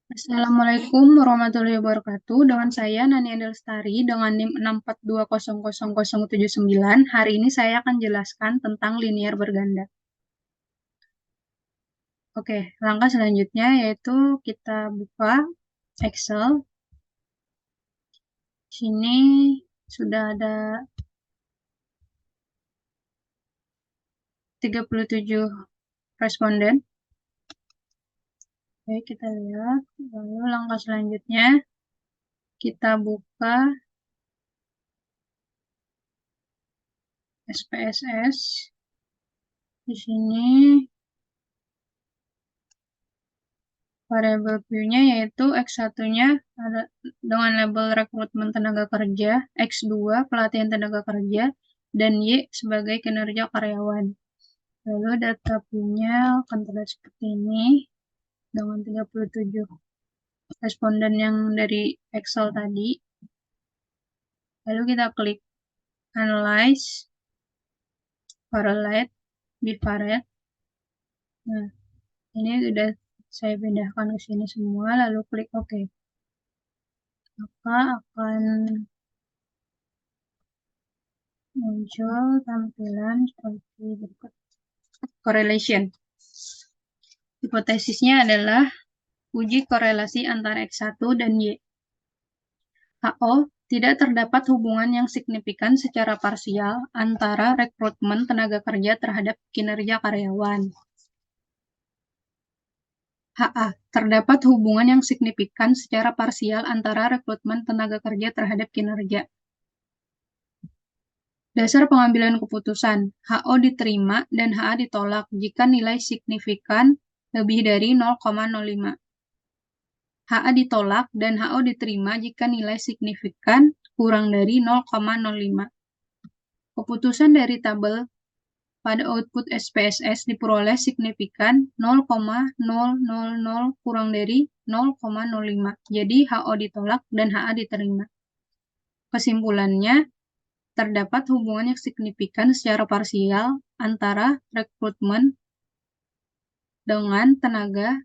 Assalamualaikum warahmatullahi wabarakatuh. Dengan saya Nani Lestari dengan NIM 642000079. Hari ini saya akan jelaskan tentang linear berganda. Oke, langkah selanjutnya yaitu kita buka Excel. Sini sudah ada 37 responden. Oke, kita lihat. Lalu langkah selanjutnya kita buka SPSS. Di sini variabel view-nya yaitu X1-nya ada dengan label rekrutmen tenaga kerja, X2 pelatihan tenaga kerja, dan Y sebagai kinerja karyawan. Lalu data view-nya akan terlihat seperti ini dengan 37 responden yang dari Excel tadi. Lalu kita klik Analyze, Correlate, Bivariate. Nah, ini sudah saya pindahkan ke sini semua, lalu klik OK. Maka akan muncul tampilan seperti berikut. Correlation. Hipotesisnya adalah uji korelasi antara X1 dan Y. HO, tidak terdapat hubungan yang signifikan secara parsial antara rekrutmen tenaga kerja terhadap kinerja karyawan. HA, terdapat hubungan yang signifikan secara parsial antara rekrutmen tenaga kerja terhadap kinerja. Dasar pengambilan keputusan, HO diterima dan HA ditolak jika nilai signifikan lebih dari 0,05. HA ditolak dan HO diterima jika nilai signifikan kurang dari 0,05. Keputusan dari tabel pada output SPSS diperoleh signifikan 0,000 kurang dari 0,05. Jadi HO ditolak dan HA diterima. Kesimpulannya, terdapat hubungan yang signifikan secara parsial antara rekrutmen dengan tenaga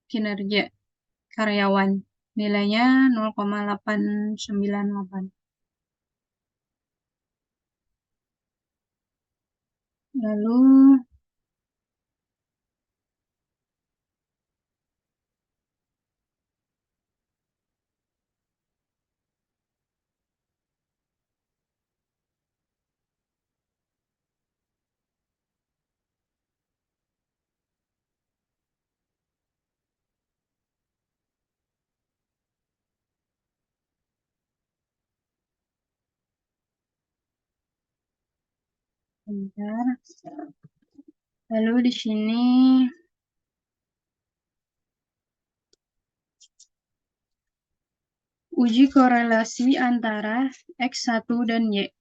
kinerja karyawan. Nilainya 0,898. Lalu bentar. Lalu di sini uji korelasi antara X1 dan Y.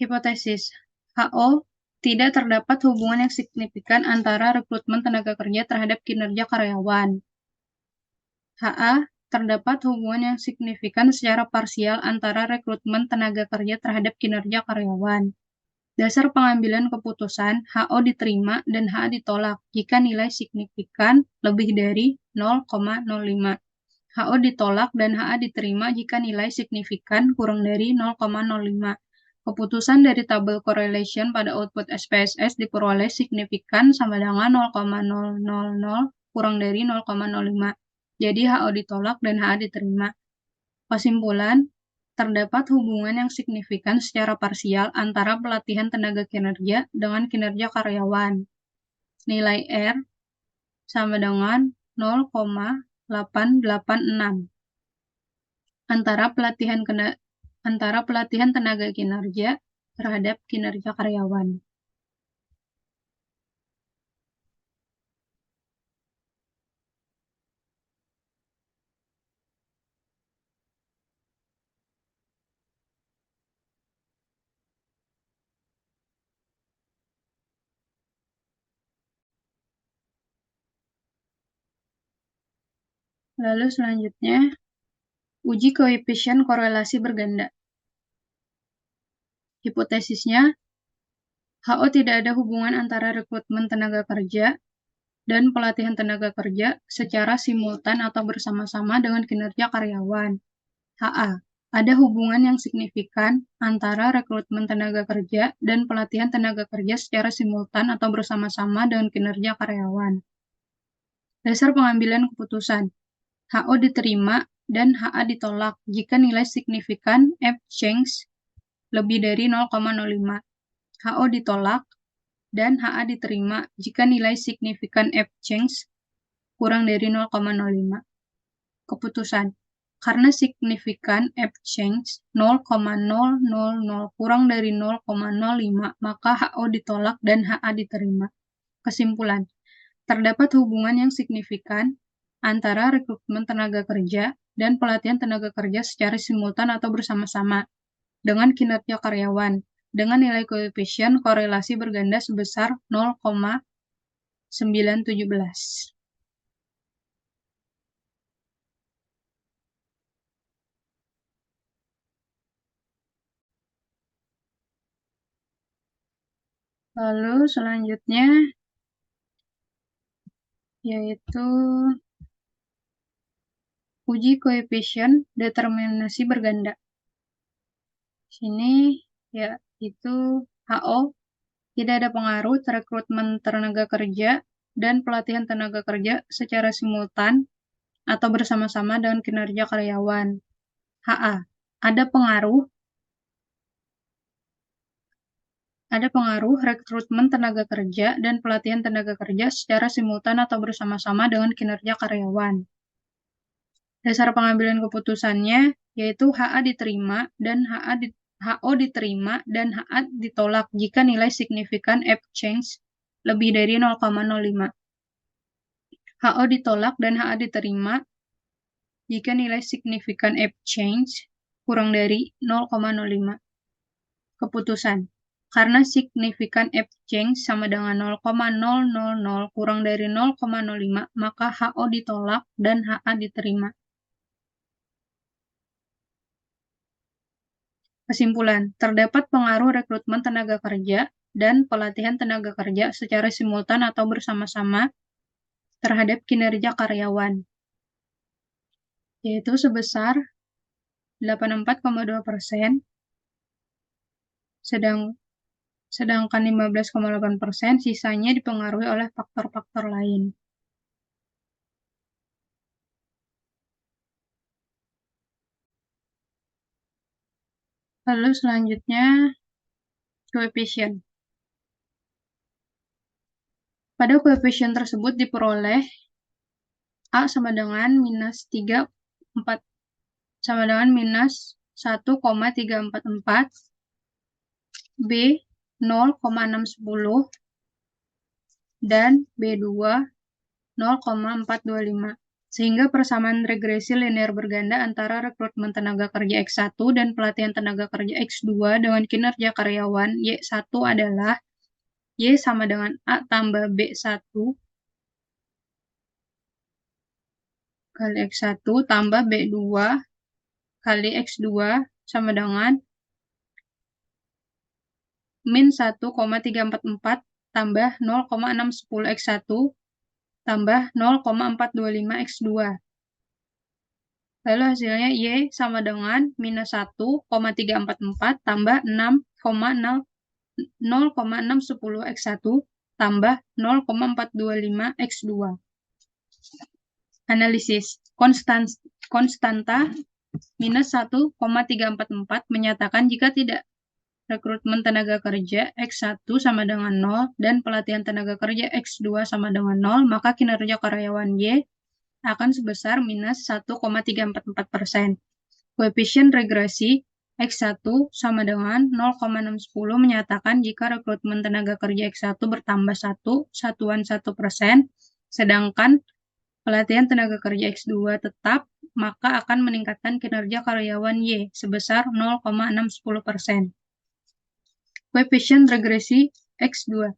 Hipotesis. HO, tidak terdapat hubungan yang signifikan antara rekrutmen tenaga kerja terhadap kinerja karyawan. HA, terdapat hubungan yang signifikan secara parsial antara rekrutmen tenaga kerja terhadap kinerja karyawan. Dasar pengambilan keputusan, HO diterima dan HA ditolak jika nilai signifikan lebih dari 0,05. HO ditolak dan HA diterima jika nilai signifikan kurang dari 0,05. Keputusan dari tabel correlation pada output SPSS diperoleh signifikan sama dengan 0,000 kurang dari 0,05. Jadi HO ditolak dan HA diterima. Kesimpulan, terdapat hubungan yang signifikan secara parsial antara pelatihan tenaga kinerja dengan kinerja karyawan. Nilai R sama dengan 0,886 antara pelatihan tenaga kinerja terhadap kinerja karyawan. Lalu selanjutnya, uji koefisien korelasi berganda. Hipotesisnya, HO tidak ada hubungan antara rekrutmen tenaga kerja dan pelatihan tenaga kerja secara simultan atau bersama-sama dengan kinerja karyawan. HA. Ada hubungan yang signifikan antara rekrutmen tenaga kerja dan pelatihan tenaga kerja secara simultan atau bersama-sama dengan kinerja karyawan. Dasar pengambilan keputusan. HO diterima dan HA ditolak jika nilai signifikan F change lebih dari 0,05. HO ditolak dan HA diterima jika nilai signifikan F change kurang dari 0,05. Keputusan. Karena signifikan F change 0,000 kurang dari 0,05, maka HO ditolak dan HA diterima. Kesimpulan. Terdapat hubungan yang signifikan antara rekrutmen tenaga kerja dan pelatihan tenaga kerja secara simultan atau bersama-sama dengan kinerja karyawan dengan nilai koefisien korelasi berganda sebesar 0,917. Lalu selanjutnya yaitu uji koefisien determinasi berganda. Sini yaitu HO tidak ada pengaruh rekrutmen tenaga kerja dan pelatihan tenaga kerja secara simultan atau bersama-sama dengan kinerja karyawan. HA. Ada pengaruh rekrutmen tenaga kerja dan pelatihan tenaga kerja secara simultan atau bersama-sama dengan kinerja karyawan. Dasar pengambilan keputusannya yaitu HO diterima dan HA ditolak jika nilai signifikan F change lebih dari 0,05. HO ditolak dan HA diterima jika nilai signifikan F change kurang dari 0,05. Keputusan. Karena signifikan F change sama dengan 0,000 kurang dari 0,05, maka HO ditolak dan HA diterima. Kesimpulan, terdapat pengaruh rekrutmen tenaga kerja dan pelatihan tenaga kerja secara simultan atau bersama-sama terhadap kinerja karyawan, yaitu sebesar 84,2%, sedangkan 15,8% sisanya dipengaruhi oleh faktor-faktor lain. Lalu selanjutnya, koefisien. Pada koefisien tersebut diperoleh A sama dengan minus 3,4 sama dengan minus 1,344, B 0,610, dan B2 0,425. Sehingga persamaan regresi linear berganda antara rekrutmen tenaga kerja X1 dan pelatihan tenaga kerja X2 dengan kinerja karyawan Y1 adalah Y sama dengan A tambah B1 kali X1 tambah B2 kali X2 sama dengan min 1,344 tambah 0,610 X1 tambah 0,425 X2. Lalu hasilnya Y sama dengan minus 1,344 tambah 0,610 X1 tambah 0,425 X2. Analisis. Konstanta minus 1,344 menyatakan jika tidak rekrutmen tenaga kerja X1 sama dengan 0 dan pelatihan tenaga kerja X2 sama dengan 0, maka kinerja karyawan Y akan sebesar minus 1,344%. Koefisien regresi X1 sama dengan 0,610 menyatakan jika rekrutmen tenaga kerja X1 bertambah 1 satuan 1%, sedangkan pelatihan tenaga kerja X2 tetap, maka akan meningkatkan kinerja karyawan Y sebesar 0,610%. Koefisien regresi X2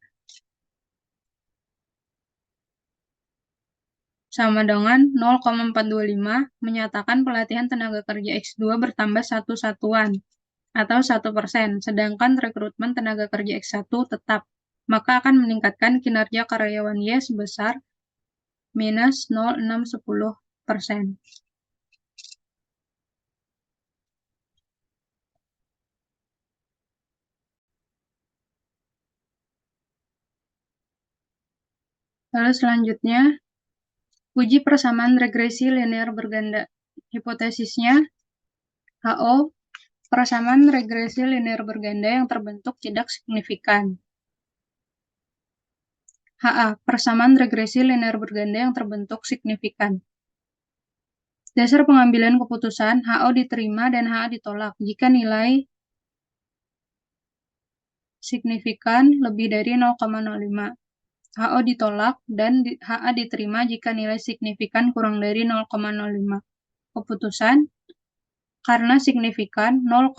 sama dengan 0,425 menyatakan pelatihan tenaga kerja X2 bertambah 1 satuan atau 1%, sedangkan rekrutmen tenaga kerja X1 tetap, maka akan meningkatkan kinerja karyawan Y sebesar minus 0,610%. Lalu selanjutnya, uji persamaan regresi linear berganda. Hipotesisnya, HO, persamaan regresi linear berganda yang terbentuk tidak signifikan. HA, persamaan regresi linear berganda yang terbentuk signifikan. Dasar pengambilan keputusan, HO diterima dan HA ditolak jika nilai signifikan lebih dari 0,05. HO ditolak dan HA diterima jika nilai signifikan kurang dari 0,05. Keputusan, karena signifikan 0,000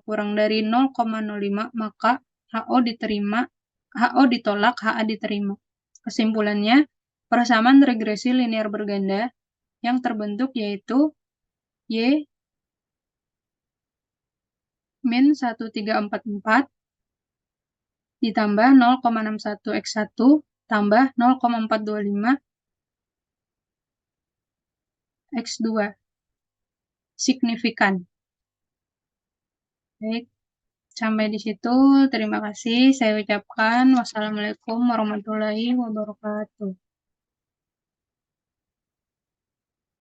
kurang dari 0,05, maka HO ditolak, HA diterima. Kesimpulannya, persamaan regresi linear berganda yang terbentuk yaitu Y min 1344 ditambah 0,61 X1 tambah 0,425 X2. Signifikan. Baik, sampai di situ. Terima kasih. Saya ucapkan wassalamualaikum warahmatullahi wabarakatuh.